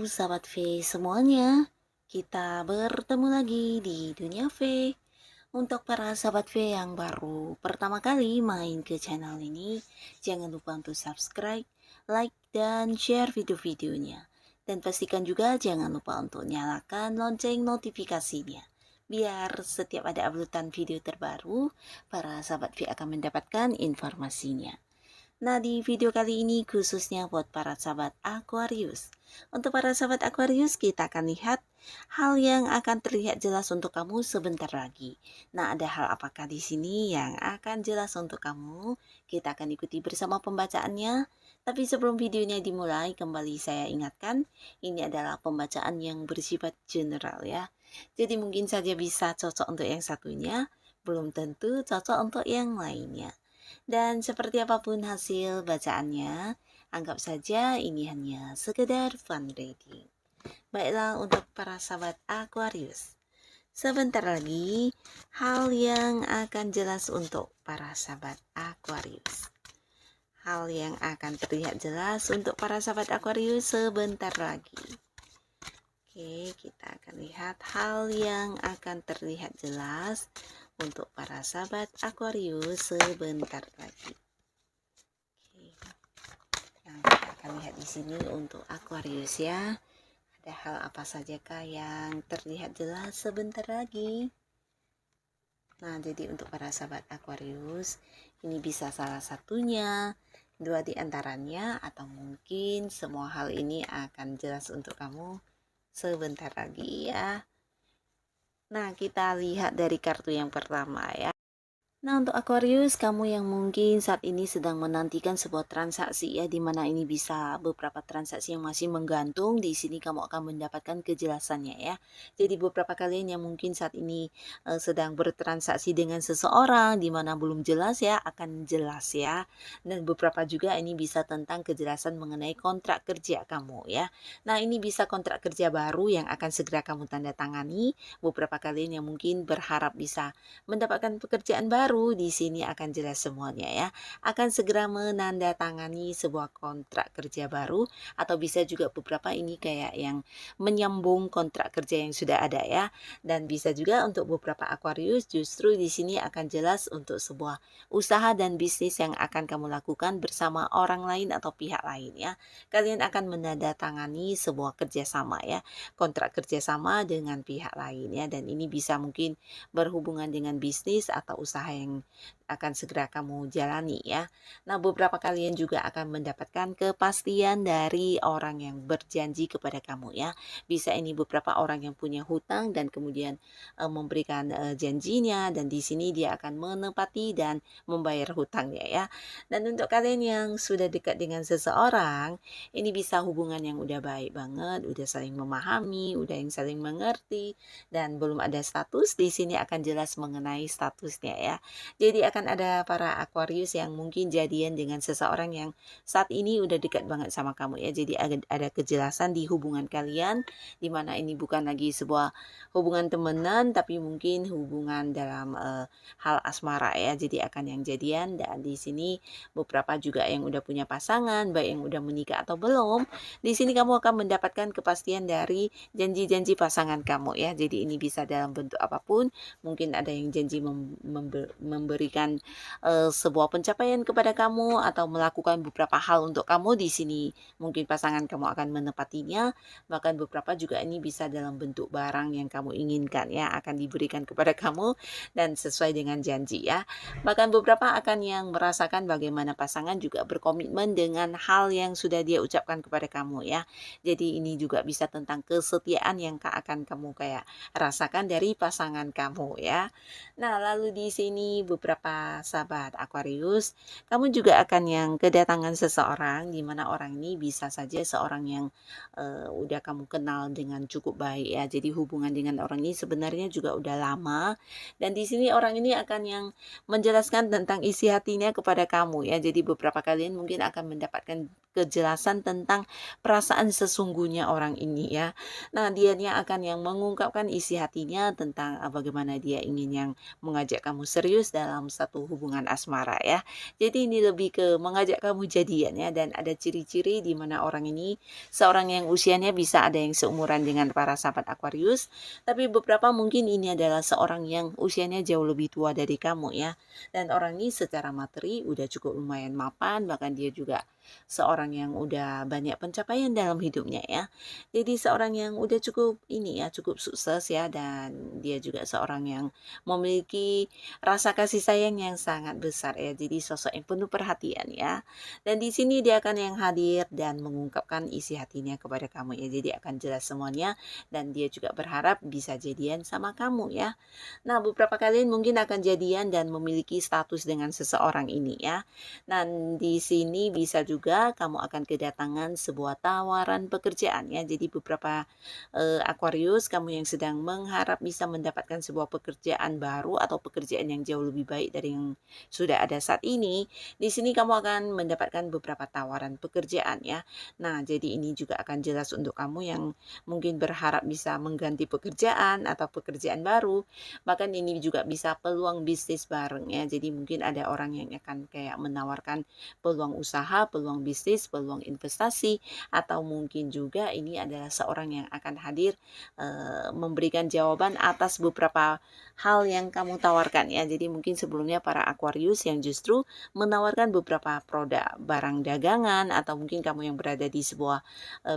sahabat V semuanya, kita bertemu lagi di Dunia V. Untuk para sahabat V yang baru pertama kali main ke channel ini, jangan lupa untuk subscribe, like, dan share video-videonya. Dan pastikan juga jangan lupa untuk nyalakan lonceng notifikasinya. Biar setiap ada uploadan video terbaru, para sahabat V akan mendapatkan informasinya. Nah, di video kali ini khususnya buat para sahabat Aquarius. Untuk para sahabat Aquarius, kita akan lihat hal yang akan terlihat jelas untuk kamu sebentar lagi. Nah, ada hal apakah di sini yang akan jelas untuk kamu? Kita akan ikuti bersama pembacaannya. Tapi sebelum videonya dimulai, kembali saya ingatkan, ini adalah pembacaan yang bersifat general ya. Jadi mungkin saja bisa cocok untuk yang satunya, belum tentu cocok untuk yang lainnya. Dan seperti apapun hasil bacaannya, anggap saja ini hanya sekedar fun reading. Baiklah untuk para sahabat Aquarius. Sebentar lagi, hal yang akan jelas untuk para sahabat Aquarius. Hal yang akan terlihat jelas untuk para sahabat Aquarius sebentar lagi. Oke, kita akan lihat hal yang akan terlihat jelas untuk para sahabat Aquarius sebentar lagi. Oke. Nah, kita akan lihat di sini untuk Aquarius ya. Ada hal apa sajakah yang terlihat jelas sebentar lagi? Nah, jadi untuk para sahabat Aquarius, ini bisa salah satunya, dua di antaranya, atau mungkin semua hal ini akan jelas untuk kamu sebentar lagi ya. Nah, kita lihat dari kartu yang pertama ya. Nah, untuk Aquarius, kamu yang mungkin saat ini sedang menantikan sebuah transaksi ya, di mana ini bisa beberapa transaksi yang masih menggantung, di sini kamu akan mendapatkan kejelasannya ya. Jadi beberapa kalian yang mungkin saat ini sedang bertransaksi dengan seseorang, di mana belum jelas ya, akan jelas ya. Dan beberapa juga ini bisa tentang kejelasan mengenai kontrak kerja kamu ya. Nah, ini bisa kontrak kerja baru yang akan segera kamu tanda tangani. Beberapa kalian yang mungkin berharap bisa mendapatkan pekerjaan baru, di sini akan jelas semuanya ya. Akan segera menandatangani sebuah kontrak kerja baru, atau bisa juga beberapa ini kayak yang menyambung kontrak kerja yang sudah ada ya. Dan bisa juga untuk beberapa Aquarius justru di sini akan jelas untuk sebuah usaha dan bisnis yang akan kamu lakukan bersama orang lain atau pihak lain ya. Kalian akan menandatangani sebuah kerjasama ya, kontrak kerjasama dengan pihak lain ya. Dan ini bisa mungkin berhubungan dengan bisnis atau usaha yang akan segera kamu jalani ya. Nah, beberapa kalian juga akan mendapatkan kepastian dari orang yang berjanji kepada kamu ya. Bisa ini beberapa orang yang punya hutang dan kemudian memberikan janjinya, dan di sini dia akan menepati dan membayar hutangnya ya. Dan untuk kalian yang sudah dekat dengan seseorang, ini bisa hubungan yang udah baik banget, udah saling memahami, udah yang saling mengerti, dan belum ada status, di sini akan jelas mengenai statusnya ya. Jadi akan ada para Aquarius yang mungkin jadian dengan seseorang yang saat ini udah dekat banget sama kamu ya. Jadi ada kejelasan di hubungan kalian, dimana ini bukan lagi sebuah hubungan temenan, tapi mungkin hubungan dalam hal asmara ya. Jadi akan yang jadian, dan di sini beberapa juga yang udah punya pasangan, baik yang udah menikah atau belum. Di sini kamu akan mendapatkan kepastian dari janji-janji pasangan kamu ya. Jadi ini bisa dalam bentuk apapun, mungkin ada yang janji memberikan sebuah pencapaian kepada kamu atau melakukan beberapa hal untuk kamu, di sini mungkin pasangan kamu akan menepatinya. Bahkan beberapa juga ini bisa dalam bentuk barang yang kamu inginkan ya, akan diberikan kepada kamu dan sesuai dengan janji ya. Bahkan beberapa akan yang merasakan bagaimana pasangan juga berkomitmen dengan hal yang sudah dia ucapkan kepada kamu ya. Jadi ini juga bisa tentang kesetiaan yang akan kamu kayak rasakan dari pasangan kamu ya. Nah, lalu di sini beberapa sahabat Aquarius, kamu juga akan yang kedatangan seseorang, di mana orang ini bisa saja seorang yang udah kamu kenal dengan cukup baik ya. Jadi hubungan dengan orang ini sebenarnya juga udah lama, dan di sini orang ini akan yang menjelaskan tentang isi hatinya kepada kamu ya. Jadi beberapa kalian mungkin akan mendapatkan kejelasan tentang perasaan sesungguhnya orang ini ya. Nah, dianya akan yang mengungkapkan isi hatinya tentang bagaimana dia ingin yang mengajak kamu serius dalam satu hubungan asmara ya. Jadi ini lebih ke mengajak kamu jadian ya, dan ada ciri-ciri di mana orang ini seorang yang usianya bisa ada yang seumuran dengan para sahabat Aquarius, tapi beberapa mungkin ini adalah seorang yang usianya jauh lebih tua dari kamu ya. Dan orang ini secara materi udah cukup lumayan mapan, bahkan dia juga seorang yang udah banyak pencapaian dalam hidupnya ya. Jadi seorang yang udah cukup ini ya, cukup sukses ya, dan dia juga seorang yang memiliki rasa kasih sayang yang sangat besar ya. Jadi sosok yang penuh perhatian ya. Dan di sini dia akan yang hadir dan mengungkapkan isi hatinya kepada kamu ya. Jadi akan jelas semuanya, dan dia juga berharap bisa jadian sama kamu ya. Nah, beberapa kalian mungkin akan jadian dan memiliki status dengan seseorang ini ya. Dan di sini bisa juga kamu akan kedatangan sebuah tawaran pekerjaan ya. Jadi beberapa Aquarius, kamu yang sedang mengharap bisa mendapatkan sebuah pekerjaan baru atau pekerjaan yang jauh lebih baik dari yang sudah ada saat ini, di sini kamu akan mendapatkan beberapa tawaran pekerjaan ya. Nah, jadi ini juga akan jelas untuk kamu yang mungkin berharap bisa mengganti pekerjaan atau pekerjaan baru. Bahkan ini juga bisa peluang bisnis bareng ya. Jadi mungkin ada orang yang akan kayak menawarkan peluang usaha, peluang bisnis, peluang investasi, atau mungkin juga ini adalah seorang yang akan hadir memberikan jawaban atas beberapa hal yang kamu tawarkan ya. Jadi mungkin sebelumnya para Aquarius yang justru menawarkan beberapa produk barang dagangan, atau mungkin kamu yang berada di sebuah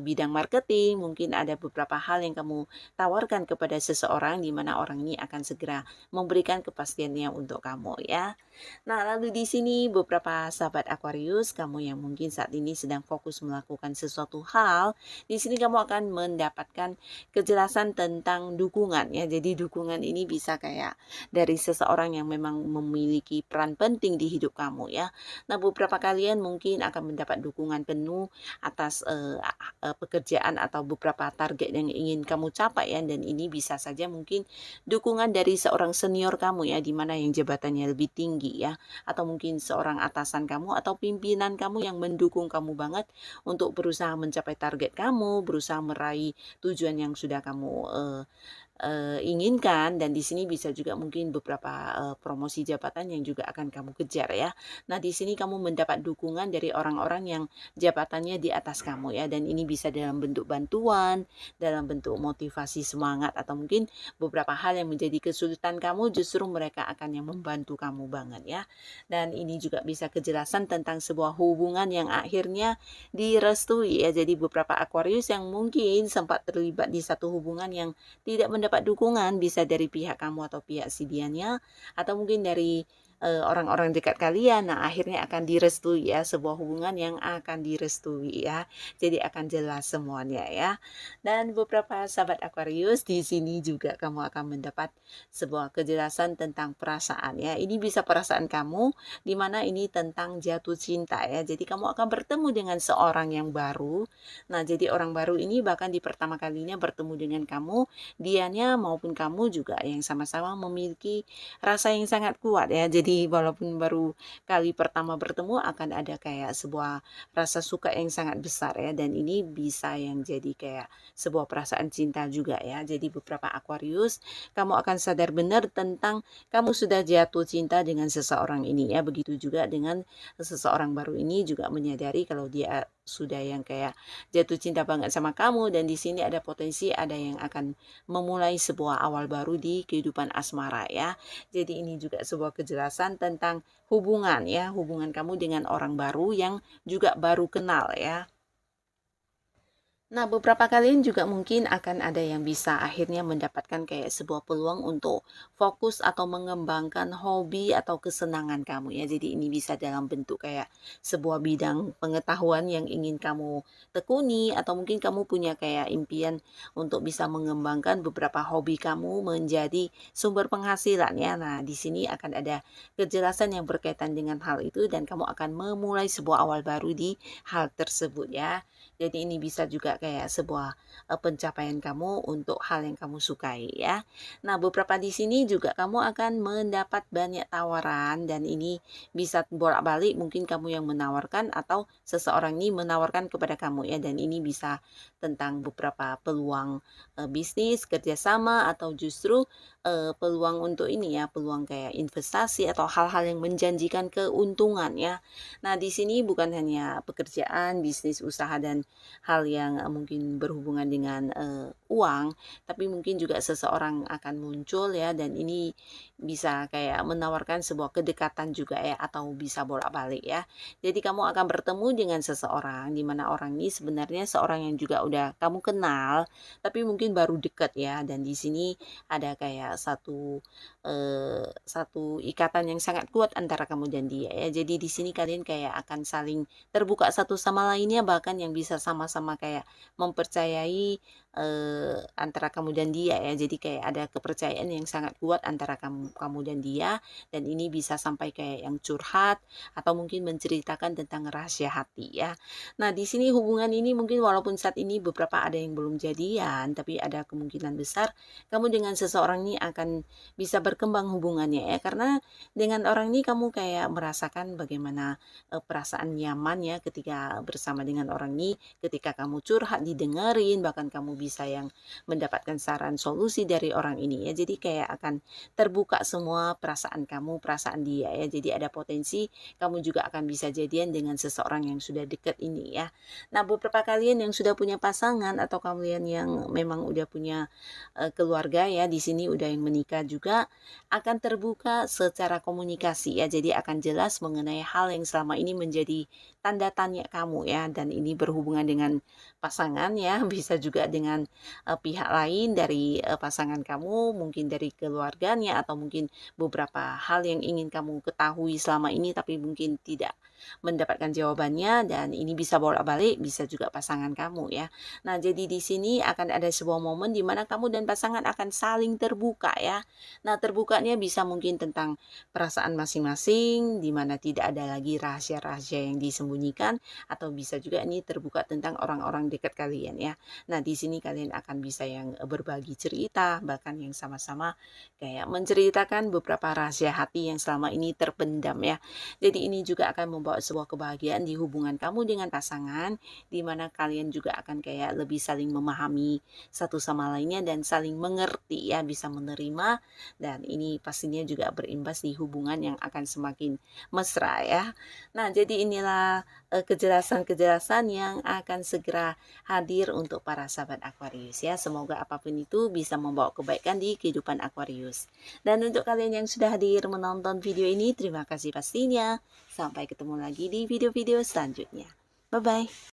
bidang marketing, mungkin ada beberapa hal yang kamu tawarkan kepada seseorang di mana orang ini akan segera memberikan kepastiannya untuk kamu ya. Nah, lalu di sini beberapa sahabat Aquarius, kamu yang mungkin saat ini sedang fokus melakukan sesuatu hal, di sini kamu akan mendapatkan kejelasan tentang dukungan ya. Jadi dukungan ini bisa kayak dari seseorang yang memang memiliki peran penting di hidup kamu ya. Nah, beberapa kalian mungkin akan mendapat dukungan penuh atas pekerjaan atau beberapa target yang ingin kamu capai ya, dan ini bisa saja mungkin dukungan dari seorang senior kamu ya, di mana yang jabatannya lebih tinggi ya, atau mungkin seorang atasan kamu atau pimpinan kamu yang mendukung kamu banget untuk berusaha mencapai target kamu, berusaha meraih tujuan yang sudah kamu inginkan. Dan di sini bisa juga mungkin beberapa promosi jabatan yang juga akan kamu kejar ya. Nah, di sini kamu mendapat dukungan dari orang-orang yang jabatannya di atas kamu ya, dan ini bisa dalam bentuk bantuan, dalam bentuk motivasi semangat, atau mungkin beberapa hal yang menjadi kesulitan kamu justru mereka akan yang membantu kamu banget ya. Dan ini juga bisa kejelasan tentang sebuah hubungan yang akhirnya direstui ya. Jadi beberapa Aquarius yang mungkin sempat terlibat di satu hubungan yang tidak mendapat dukungan, bisa dari pihak kamu atau pihak si dianya, atau mungkin dari orang-orang dekat kalian. Nah, akhirnya akan direstui ya, sebuah hubungan yang akan direstui ya. Jadi akan jelas semuanya ya. Dan beberapa sahabat Aquarius, di sini juga kamu akan mendapat sebuah kejelasan tentang perasaan ya. Ini bisa perasaan kamu, di mana ini tentang jatuh cinta ya. Jadi kamu akan bertemu dengan seorang yang baru. Nah, jadi orang baru ini bahkan di pertama kalinya bertemu dengan kamu, dianya maupun kamu juga yang sama-sama memiliki rasa yang sangat kuat ya. Jadi walaupun baru kali pertama bertemu, akan ada kayak sebuah rasa suka yang sangat besar ya, dan ini bisa yang jadi kayak sebuah perasaan cinta juga ya. Jadi beberapa Aquarius, kamu akan sadar benar tentang kamu sudah jatuh cinta dengan seseorang ini ya. Begitu juga dengan seseorang baru ini juga menyadari kalau dia sudah yang kayak jatuh cinta banget sama kamu, dan di sini ada potensi ada yang akan memulai sebuah awal baru di kehidupan asmara ya. Jadi ini juga sebuah kejelasan tentang hubungan ya, hubungan kamu dengan orang baru yang juga baru kenal ya. Nah, beberapa kalian juga mungkin akan ada yang bisa akhirnya mendapatkan kayak sebuah peluang untuk fokus atau mengembangkan hobi atau kesenangan kamu ya. Jadi ini bisa dalam bentuk kayak sebuah bidang pengetahuan yang ingin kamu tekuni, atau mungkin kamu punya kayak impian untuk bisa mengembangkan beberapa hobi kamu menjadi sumber penghasilan ya. Nah, di sini akan ada kejelasan yang berkaitan dengan hal itu, dan kamu akan memulai sebuah awal baru di hal tersebut ya. Jadi ini bisa juga kayak sebuah pencapaian kamu untuk hal yang kamu sukai ya. Nah, beberapa di sini juga kamu akan mendapat banyak tawaran dan ini bisa bolak-balik mungkin kamu yang menawarkan atau seseorang ini menawarkan kepada kamu ya, dan ini bisa tentang beberapa peluang bisnis, kerjasama, atau justru peluang untuk ini ya, peluang kayak investasi atau hal-hal yang menjanjikan keuntungan ya. Nah, di sini bukan hanya pekerjaan, bisnis, usaha, dan hal yang mungkin berhubungan dengan uang, tapi mungkin juga seseorang akan muncul ya, dan ini bisa kayak menawarkan sebuah kedekatan juga ya, atau bisa bolak-balik ya. Jadi kamu akan bertemu dengan seseorang di mana orang ini sebenarnya seorang yang juga udah kamu kenal, tapi mungkin baru dekat ya, dan di sini ada kayak satu ikatan yang sangat kuat antara kamu dan dia ya. Jadi di sini kalian kayak akan saling terbuka satu sama lainnya, bahkan yang bisa sama-sama kayak mempercayai antara kamu dan dia ya. Jadi kayak ada kepercayaan yang sangat kuat antara kamu dan dia, dan ini bisa sampai kayak yang curhat atau mungkin menceritakan tentang rahasia hati ya. Nah, di sini hubungan ini mungkin walaupun saat ini beberapa ada yang belum jadian, tapi ada kemungkinan besar kamu dengan seseorang ini akan bisa berkembang hubungannya ya, karena dengan orang ini kamu kayak merasakan bagaimana perasaan nyaman ya ketika bersama dengan orang ini, ketika kamu curhat didengerin, bahkan kamu bisa yang mendapatkan saran solusi dari orang ini ya. Jadi kayak akan terbuka semua perasaan kamu, perasaan dia ya. Jadi ada potensi kamu juga akan bisa jadian dengan seseorang yang sudah dekat ini ya. Nah, beberapa kalian yang sudah punya pasangan atau kalian yang memang udah punya keluarga ya, di sini udah yang menikah juga akan terbuka secara komunikasi ya. Jadi akan jelas mengenai hal yang selama ini menjadi tanda tanya kamu ya, dan ini berhubungan dengan pasangan ya, bisa juga dengan pihak lain dari pasangan kamu, mungkin dari keluarganya, atau mungkin beberapa hal yang ingin kamu ketahui selama ini tapi mungkin tidak mendapatkan jawabannya, dan ini bisa bolak-balik, bisa juga pasangan kamu ya. Nah, jadi di sini akan ada sebuah momen di mana kamu dan pasangan akan saling terbuka ya. Nah, terbukanya bisa mungkin tentang perasaan masing-masing, di mana tidak ada lagi rahasia-rahasia yang disembunyikan, atau bisa juga ini terbuka tentang orang-orang dekat kalian ya. Nah, di sini kalian akan bisa yang berbagi cerita, bahkan yang sama-sama kayak menceritakan beberapa rahasia hati yang selama ini terpendam ya. Jadi ini juga akan membawa sebuah kebahagiaan di hubungan kamu dengan pasangan, di mana kalian juga akan kayak lebih saling memahami satu sama lainnya dan saling mengerti ya, bisa menerima, dan ini pastinya juga berimbas di hubungan yang akan semakin mesra ya. Nah, jadi inilah kejelasan-kejelasan yang akan segera hadir untuk para sahabat Aquarius ya. Semoga apapun itu bisa membawa kebaikan di kehidupan Aquarius. Dan untuk kalian yang sudah hadir menonton video ini, terima kasih pastinya. Sampai ketemu lagi di video-video selanjutnya. Bye-bye.